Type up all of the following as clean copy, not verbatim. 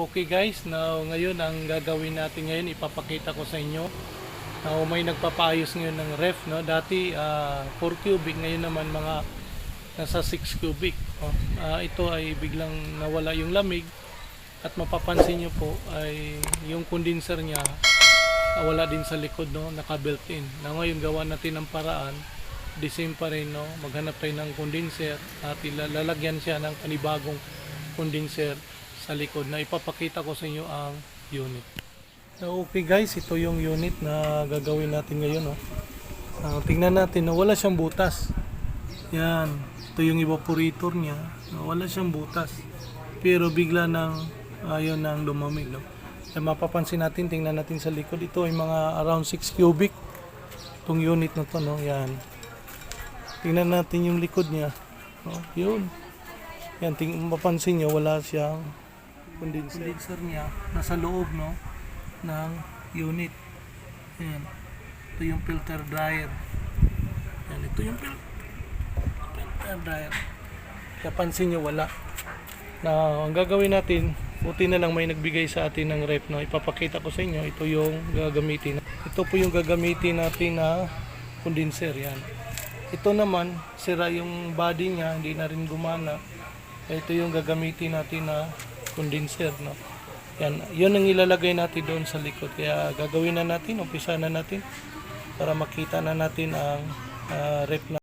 Okay guys, now ngayon ang gagawin natin ngayon, ipapakita ko sa inyo. Now may nagpapayos ngayon ng ref, no? Dati 4 cubic, ngayon naman mga nasa 6 cubic. Ito ay biglang nawala yung lamig at mapapansin nyo po ay yung condenser niya wala din sa likod, no? Naka built in. Na ngayon gawa natin ng paraan, the same pa rin, no? Maghanap tayo ng condenser at ilalagyan siya ng panibagong condenser sa likod na ipapakita ko sa inyo ang unit. So, okay guys, ito yung unit na gagawin natin ngayon, no? Tingnan natin, no? Wala siyang butas. Yan, ito yung evaporator niya, no? Wala siyang butas, pero bigla nang ayun nang lumamig, no? Kaya mapapansin natin, tingnan natin sa likod, ito ay mga around 6 cubic itong unit na to, no? Yan, tingnan natin yung likod niya, no? Yun, yan, mapapansin nyo wala siyang condenser niya nasa loob, no, ng unit. Yan, ito yung filter dryer. Yan, ito yung filter dryer. Kaya pansin nyo wala. Na ang gagawin natin, buti na lang may nagbigay sa atin ng ref, no? Ipapakita ko sa inyo, ito yung gagamitin. Ito po yung gagamitin natin na condenser. Yan, ito naman sira yung body niya, hindi na rin gumana. Ito yung gagamitin natin na condenser, no? Yan, yun ang ilalagay natin doon sa likod. Kaya gagawin na natin, umpisa na natin para makita na natin ang ref na.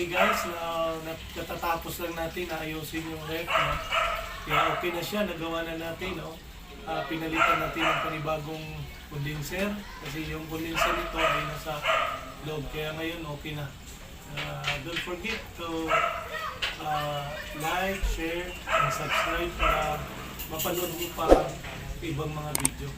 Okay guys, katatapos lang natin na ayusin yung ref, no? Kaya okay na siya, nagawa na natin, no? Pinalitan natin ng panibagong condenser kasi yung condenser nito ay nasa loob, kaya ngayon okay na. Don't forget to like, share, and subscribe para mapanood mo pa ibang mga video.